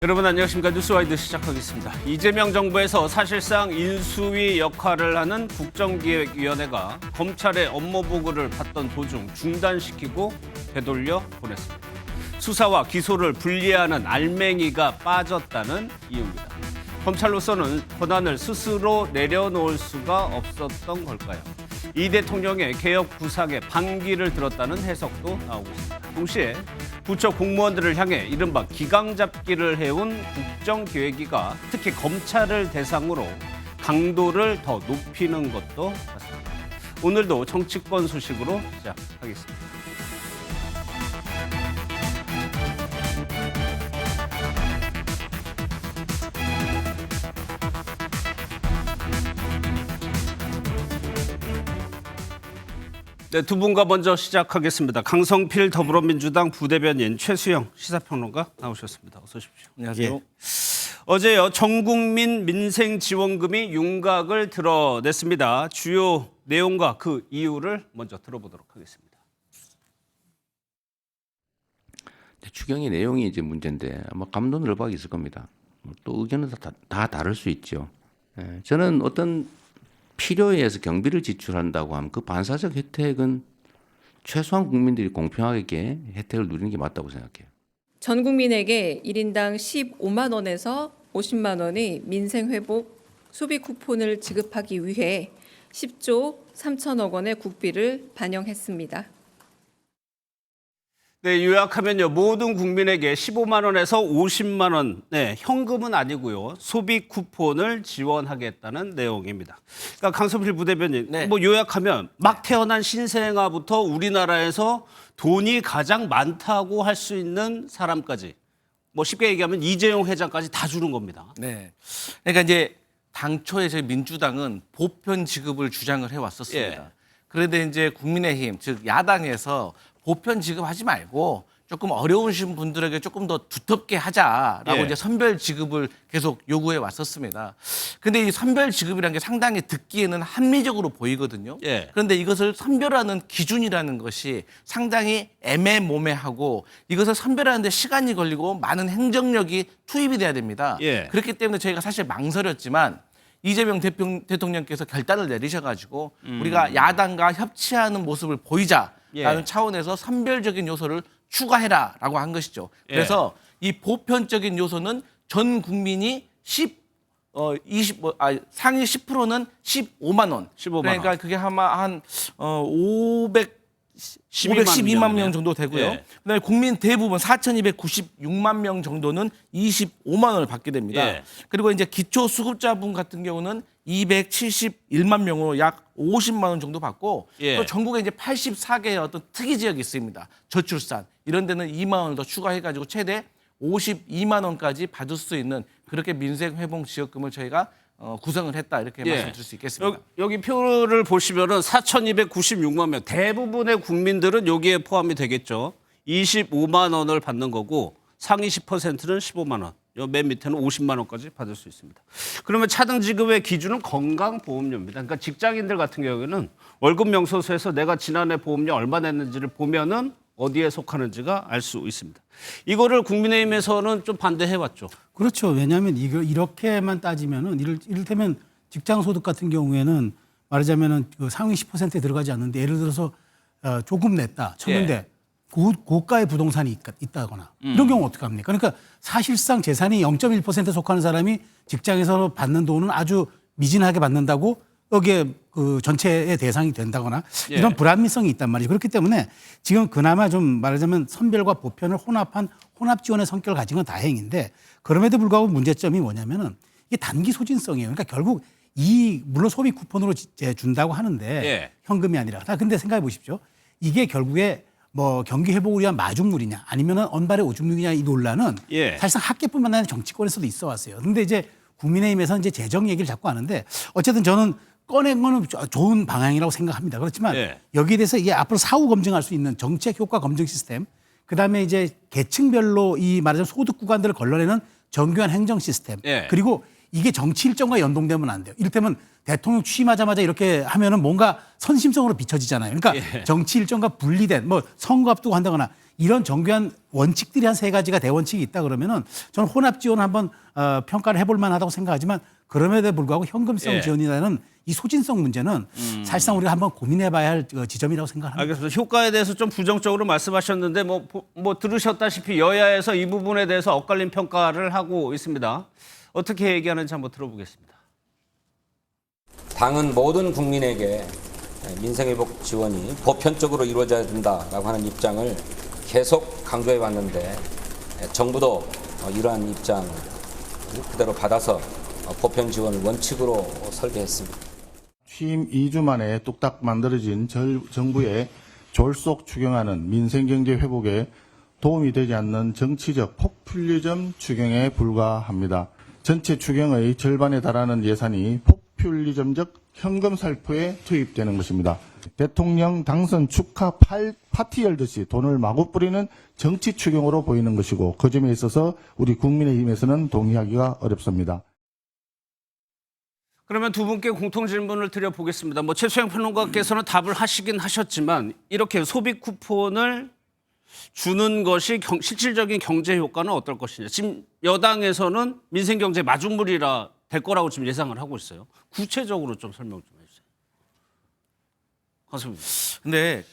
여러분 안녕하십니까. 뉴스와이드 시작하겠습니다. 이재명 정부에서 사실상 인수위 역할을 하는 국정기획위원회가 검찰의 업무 보고를 받던 도중 중단시키고 되돌려 보냈습니다. 수사와 기소를 분리하는 알맹이가 빠졌다는 이유입니다. 검찰로서는 권한을 스스로 내려놓을 수가 없었던 걸까요? 이 대통령의 개혁 구상에 반기를 들었다는 해석도 나오고 있습니다. 동시에 부처 공무원들을 향해 이른바 기강잡기를 해온 국정기획위가 특히 검찰을 대상으로 강도를 더 높이는 것도 같습니다. 오늘도 정치권 소식으로 시작하겠습니다. 네, 두 분과 먼저 시작하겠습니다. 강성필 더불어민주당 부대변인, 최수영 시사평론가 나오셨습니다. 어서 오십시오. 안녕하세요. 예. 어제요, 전국민 민생지원금이 윤곽을 드러냈습니다. 주요 내용과 그 이유를 먼저 들어보도록 하겠습니다. 추경의 내용이 이제 문제인데 아마 감론을박이 있을 겁니다. 또 의견은 다 다를 수 있죠. 저는 어떤 필요에 의해서 경비를 지출한다고 하면 그 반사적 혜택은 최소한 국민들이 공평하게 혜택을 누리는 게 맞다고 생각해요. 전 국민에게 1인당 15만 원에서 50만 원의 민생회복 소비 쿠폰을 지급하기 위해 10조 3천억 원의 국비를 반영했습니다. 네, 요약하면요, 모든 국민에게 15만 원에서 50만 원, 네, 현금은 아니고요, 소비 쿠폰을 지원하겠다는 내용입니다. 그러니까 강성필 부대변인, 네. 뭐 요약하면 막 태어난 신생아부터 우리나라에서 돈이 가장 많다고 할 수 있는 사람까지, 뭐 쉽게 얘기하면 이재용 회장까지 다 주는 겁니다. 네. 그러니까 이제 당초에 저희 민주당은 보편 지급을 주장을 해왔었습니다. 예. 그런데 이제 국민의힘, 즉 야당에서 보편 지급하지 말고 조금 어려우신 분들에게 조금 더 두텁게 하자라고 예. 이제 선별 지급을 계속 요구해 왔었습니다. 근데 이 선별 지급이라는 게 상당히 듣기에는 합리적으로 보이거든요. 예. 그런데 이것을 선별하는 기준이라는 것이 상당히 애매모매하고 이것을 선별하는 데 시간이 걸리고 많은 행정력이 투입이 돼야 됩니다. 예. 그렇기 때문에 저희가 사실 망설였지만 이재명 대통령께서 결단을 내리셔가지고 우리가 야당과 협치하는 모습을 보이자라는 예. 차원에서 선별적인 요소를 추가해라라고 한 것이죠. 그래서 이 보편적인 요소는 전 국민이 상위 10%는 15만 원. 15만 원. 그러니까 그게 아마 한 512만 12만 명 정도 되고요. 예. 그다음에 국민 대부분 4,296만 명 정도는 25만 원을 받게 됩니다. 예. 그리고 이제 기초 수급자분 같은 경우는 271만 명으로 약 50만 원 정도 받고 예. 또 전국에 이제 84개의 어떤 특이 지역이 있습니다. 저출산 이런 데는 2만 원을 더 추가해가지고 최대 52만 원까지 받을 수 있는 그렇게 민생회복 지원금을 저희가 구성을 했다 이렇게 예. 말씀드릴 수 있겠습니다. 여기 표를 보시면은 4,296만 명, 대부분의 국민들은 여기에 포함이 되겠죠. 25만 원을 받는 거고 상위 10%는 15만 원, 맨 밑에는 50만 원까지 받을 수 있습니다. 그러면 차등 지급의 기준은 건강보험료입니다. 그러니까 직장인들 같은 경우에는 월급 명세서에서 내가 지난해 보험료 얼마 냈는지를 보면은 어디에 속하는지가 알 수 있습니다. 이거를 국민의힘에서는 좀 반대해왔죠. 그렇죠. 왜냐하면 이렇게만 따지면은 이를테면 직장 소득 같은 경우에는 말하자면은 그 상위 10%에 들어가지 않는데 예를 들어서 조금 냈다 쳤는데 고가의 부동산이 있다거나 이런 경우 어떻게 합니까? 그러니까 사실상 재산이 0.1%에 속하는 사람이 직장에서 받는 돈은 아주 미진하게 받는다고 여기에 그 전체의 대상이 된다거나 이런 불합리성이 있단 말이죠. 그렇기 때문에 지금 그나마 좀 말하자면 선별과 보편을 혼합한 혼합 지원의 성격을 가진 건 다행인데 그럼에도 불구하고 문제점이 뭐냐면은 이게 단기 소진성이에요. 그러니까 결국 물론 소비 쿠폰으로 준다고 하는데 예. 현금이 아니라. 근데 생각해 보십시오. 이게 결국에 뭐 경기 회복을 위한 마중물이냐 아니면은 언발의 오줌누기냐 이 논란은 사실상 학계뿐만 아니라 정치권에서도 있어 왔어요. 근데 이제 국민의힘에서 이제 재정 얘기를 자꾸 하는데 어쨌든 저는 꺼낸 거는 좋은 방향이라고 생각합니다. 그렇지만 여기에 대해서 이게 앞으로 사후 검증할 수 있는 정책 효과 검증 시스템, 그다음에 이제 계층별로 이 말하자면 소득 구간들을 걸러내는 정교한 행정 시스템, 그리고 이게 정치 일정과 연동되면 안 돼요. 이를테면 대통령 취임하자마자 이렇게 하면은 뭔가 선심성으로 비춰지잖아요. 그러니까 정치 일정과 분리된 뭐 선거 앞두고 한다거나 이런 정교한 원칙들이 한 3가지가 대원칙이 있다 그러면은 저는 혼합 지원 한번 평가를 해볼 만하다고 생각하지만 그럼에도 불구하고 현금성 예. 지원이라는 이 소진성 문제는 사실상 우리가 한번 고민해봐야 할 지점이라고 생각합니다. 알겠습니다. 효과에 대해서 좀 부정적으로 말씀하셨는데 뭐 들으셨다시피 여야에서 이 부분에 대해서 엇갈린 평가를 하고 있습니다. 어떻게 얘기하는지 한번 들어보겠습니다. 당은 모든 국민에게 민생회복 지원이 보편적으로 이루어져야 된다라고 하는 입장을 계속 강조해 왔는데 정부도 이러한 입장을 그대로 받아서 보편 지원을 원칙으로 설계했습니다. 취임 2주 만에 뚝딱 만들어진 정부의 졸속 추경안은 민생경제 회복에 도움이 되지 않는 정치적 포퓰리즘 추경에 불과합니다. 전체 추경의 절반에 달하는 예산이 포퓰리즘적 현금 살포에 투입되는 것입니다. 대통령 당선 축하 파티 열듯이 돈을 마구 뿌리는 정치 추경으로 보이는 것이고 그 점에 있어서 우리 국민의힘에서는 동의하기가 어렵습니다. 그러면 두 분께 공통 질문을 드려보겠습니다. 뭐 최수영 평론가께서는 답을 하시긴 하셨지만 이렇게 소비 쿠폰을 주는 것이 실질적인 경제 효과는 어떨 것이냐. 지금 여당에서는 민생경제 마중물이라 될 거라고 지금 예상을 하고 있어요. 구체적으로 좀 설명 좀 해주세요. 강수민. 근데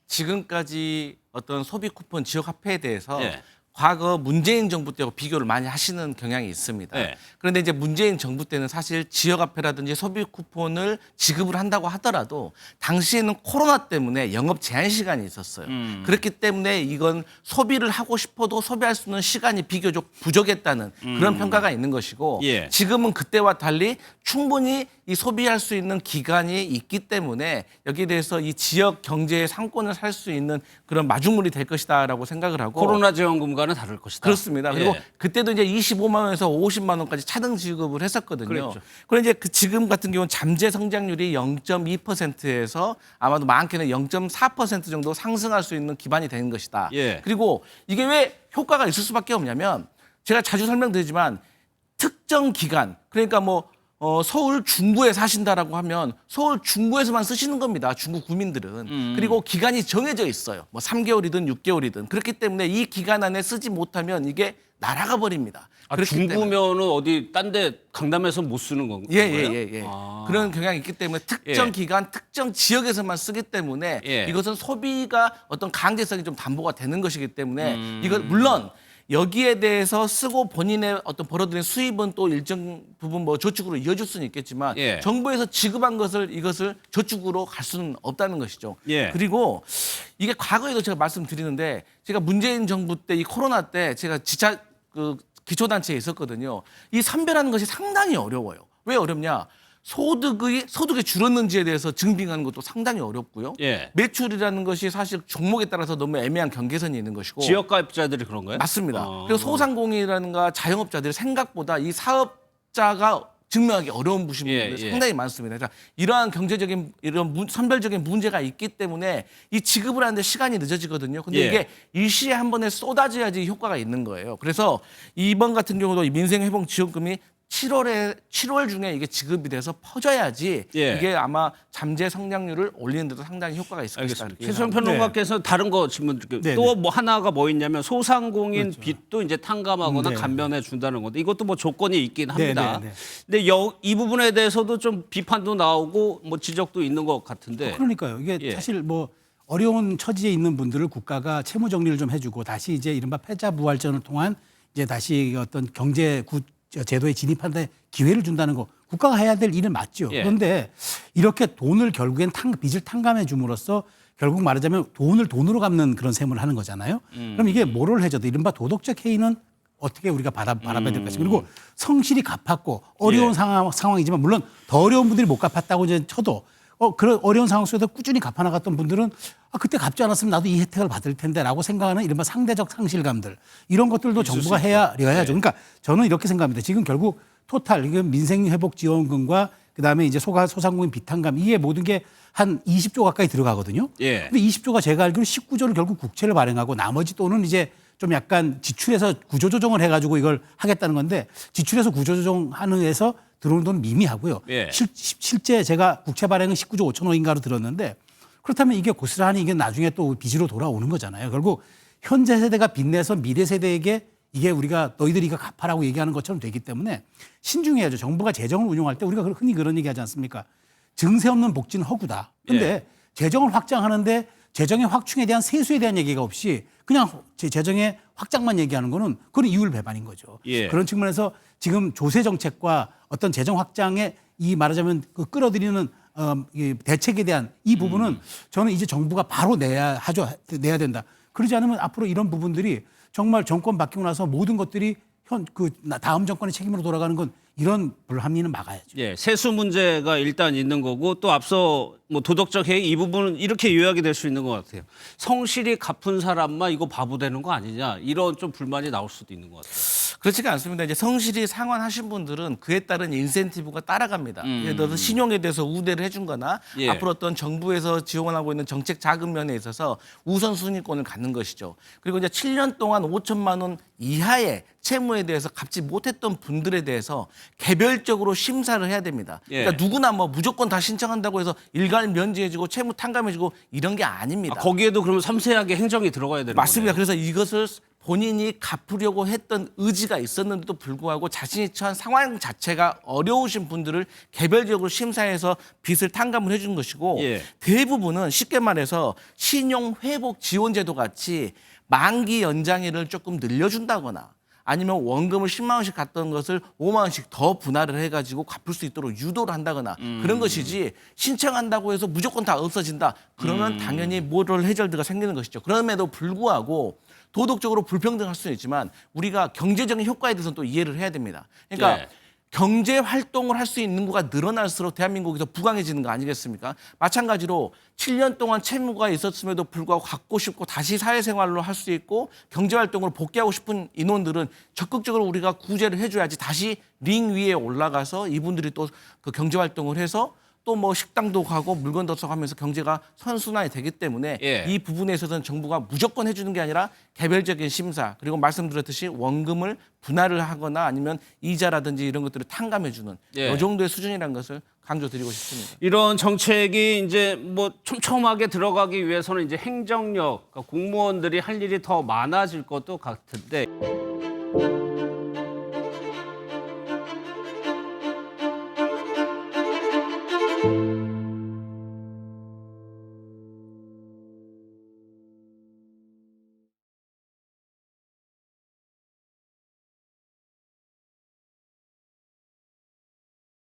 지금까지 어떤 소비 쿠폰 지역 화폐에 대해서 예. 과거 문재인 정부 때하고 비교를 많이 하시는 경향이 있습니다. 예. 그런데 이제 문재인 정부 때는 사실 지역화폐라든지 소비 쿠폰을 지급을 한다고 하더라도 당시에는 코로나 때문에 영업 제한 시간이 있었어요. 그렇기 때문에 이건 소비를 하고 싶어도 소비할 수 있는 시간이 비교적 부족했다는 그런 평가가 있는 것이고 예. 지금은 그때와 달리 충분히 이 소비할 수 있는 기간이 있기 때문에 여기에 대해서 이 지역 경제의 상권을 살 수 있는 그런 마중물이 될 것이다라고 생각을 하고 코로나 지원금과는 다를 것이다. 그렇습니다. 그리고 예. 그때도 이제 25만 원에서 50만 원까지 차등 지급을 했었거든요. 그랬죠. 그런데 이제 지금 같은 경우는 잠재 성장률이 0.2%에서 아마도 많게는 0.4% 정도 상승할 수 있는 기반이 되는 것이다. 예. 그리고 이게 왜 효과가 있을 수밖에 없냐면 제가 자주 설명드리지만 특정 기간 그러니까 서울 중구에 사신다라고 하면 서울 중구에서만 쓰시는 겁니다. 중구 구민들은. 그리고 기간이 정해져 있어요. 3개월이든 6개월이든. 그렇기 때문에 이 기간 안에 쓰지 못하면 이게 날아가 버립니다. 그렇기 때문에. 중구면은 어디 딴 데 강남에서 못 쓰는 건가요? 예. 그런 경향이 있기 때문에 특정 예. 기간, 특정 지역에서만 쓰기 때문에 예. 이것은 소비가 어떤 강제성이 좀 담보가 되는 것이기 때문에 이건 물론 여기에 대해서 쓰고 본인의 어떤 벌어들인 수입은 또 일정 부분 저축으로 이어질 수는 있겠지만 예. 정부에서 지급한 이것을 저축으로 갈 수는 없다는 것이죠. 예. 그리고 이게 과거에도 제가 말씀드리는데 제가 문재인 정부 때 이 코로나 때 제가 지자 기초단체에 있었거든요. 이 선별하는 것이 상당히 어려워요. 왜 어렵냐? 소득이 줄었는지에 대해서 증빙하는 것도 상당히 어렵고요. 예. 매출이라는 것이 사실 종목에 따라서 너무 애매한 경계선이 있는 것이고 지역가입자들이 그런가요? 맞습니다. 그리고 소상공인이라든가 자영업자들이 생각보다 이 사업자가 증명하기 어려운 부분들이 예. 상당히 많습니다. 그러니까 이러한 경제적인 선별적인 문제가 있기 때문에 이 지급을 하는데 시간이 늦어지거든요. 근데 예. 이게 일시에 한 번에 쏟아져야지 효과가 있는 거예요. 그래서 이번 같은 경우도 이 민생회복지원금이 7월 중에 이게 지급이 돼서 퍼져야지 예. 이게 아마 잠재 성장률을 올리는 데도 상당히 효과가 있을 것이다. 알겠습니다. 최수영 평론가께서 다른 거 질문 드릴게요. 네, 또 하나가 뭐 있냐면 소상공인 빚도 이제 탕감하거나 네. 감면해 준다는 건데 이것도 조건이 있긴 합니다. 네. 근데 이 부분에 대해서도 좀 비판도 나오고 지적도 있는 것 같은데. 그러니까요. 이게 예. 사실 어려운 처지에 있는 분들을 국가가 채무 정리를 좀 해주고 다시 이제 이른바 패자부활전을 통한 이제 다시 어떤 경제 제도에 진입하는 데 기회를 준다는 거 국가가 해야 될 일은 맞죠. 예. 그런데 이렇게 돈을 결국엔 빚을 탕감해 줌으로써 결국 말하자면 돈을 돈으로 갚는 그런 셈을 하는 거잖아요. 그럼 이게 뭐를 해줘도 이른바 도덕적 해이는 어떻게 우리가 바라봐야 될 것인가. 그리고 성실히 갚았고 어려운 예. 상황이지만 물론 더 어려운 분들이 못 갚았다고 이제 쳐도 그런 어려운 상황 속에서 꾸준히 갚아나갔던 분들은 그때 갚지 않았으면 나도 이 혜택을 받을 텐데라고 생각하는 이른바 상대적 상실감들 이런 것들도 정부가 헤아려야죠. 그러니까 저는 이렇게 생각합니다. 지금 결국 토탈 민생회복지원금과 그다음에 이제 소상공인 비탕감 이게 모든 게 한 20조 가까이 들어가거든요. 예. 근데 20조가 제가 알기로 19조를 결국 국채를 발행하고 나머지 돈은 이제 좀 약간 지출해서 구조조정을 해가지고 이걸 하겠다는 건데 지출해서 구조조정하는 데서 들어오는 돈은 미미하고요. 예. 실제 제가 국채 발행은 19조 5천억인가로 들었는데 그렇다면 이게 고스란히 이게 나중에 또 빚으로 돌아오는 거잖아요. 결국 현재 세대가 빚내서 미래 세대에게 이게 우리가 너희들이 이거 갚아라고 얘기하는 것처럼 되기 때문에 신중해야죠. 정부가 재정을 운용할 때 우리가 흔히 그런 얘기 하지 않습니까? 증세 없는 복지는 허구다. 근데 예. 재정을 확장하는데 재정의 확충에 대한 세수에 대한 얘기가 없이 그냥 재정의 확장만 얘기하는 거는 그건 이율배반인 거죠. 예. 그런 측면에서 지금 조세 정책과 어떤 재정 확장에 이 말하자면 그 끌어들이는 이 대책에 대한 이 부분은 저는 이제 정부가 바로 내야 된다. 그러지 않으면 앞으로 이런 부분들이 정말 정권 바뀌고 나서 모든 것들이 다음 정권의 책임으로 돌아가는 건 이런 불합리는 막아야죠. 예, 세수 문제가 일단 있는 거고 또 앞서 뭐 도덕적 해이 이 부분은 이렇게 요약이 될 수 있는 것 같아요. 성실히 갚은 사람만 이거 바보 되는 거 아니냐 이런 좀 불만이 나올 수도 있는 것 같아요. 그렇지가 않습니다. 이제 성실히 상환하신 분들은 그에 따른 인센티브가 따라갑니다. 예를 들어서 신용에 대해서 우대를 해준 거나 예. 앞으로 어떤 정부에서 지원하고 있는 정책 자금 면에 있어서 우선순위권을 갖는 것이죠. 그리고 이제 7년 동안 5천만 원 이하의 채무에 대해서 갚지 못했던 분들에 대해서 개별적으로 심사를 해야 됩니다. 예. 그러니까 누구나 뭐 무조건 다 신청한다고 해서 일괄 면제해주고 채무 탕감해주고 이런 게 아닙니다. 거기에도 그러면 섬세하게 행정이 들어가야 되는 맞습니다. 거네요. 그래서 이것을 본인이 갚으려고 했던 의지가 있었는데도 불구하고 자신이 처한 상황 자체가 어려우신 분들을 개별적으로 심사해서 빚을 탕감을 해준 것이고 예. 대부분은 쉽게 말해서 신용회복 지원제도 같이 만기 연장일을 조금 늘려준다거나 아니면 원금을 10만 원씩 갔던 것을 5만 원씩 더 분할을 해가지고 갚을 수 있도록 유도를 한다거나 그런 것이지 신청한다고 해서 무조건 다 없어진다. 그러면 당연히 모럴 해저드가 생기는 것이죠. 그럼에도 불구하고 도덕적으로 불평등할 수는 있지만 우리가 경제적인 효과에 대해서는 또 이해를 해야 됩니다. 그러니까 네. 경제 활동을 할 수 있는 인구가 늘어날수록 대한민국이 더 부강해지는 거 아니겠습니까? 마찬가지로 7년 동안 채무가 있었음에도 불구하고 갚고 싶고 다시 사회생활로 할 수 있고 경제 활동으로 복귀하고 싶은 인원들은 적극적으로 우리가 구제를 해줘야지 다시 링 위에 올라가서 이분들이 또 그 경제 활동을 해서 또 뭐 식당도 가고 물건도 사가면서 경제가 선순환이 되기 때문에 예. 이 부분에 있어서는 정부가 무조건 해주는 게 아니라 개별적인 심사 그리고 말씀드렸듯이 원금을 분할을 하거나 아니면 이자라든지 이런 것들을 탕감해주는 예. 이 정도의 수준이라는 것을 강조드리고 싶습니다. 이런 정책이 이제 뭐 촘촘하게 들어가기 위해서는 이제 행정력, 그러니까 공무원들이 할 일이 더 많아질 것도 같은데.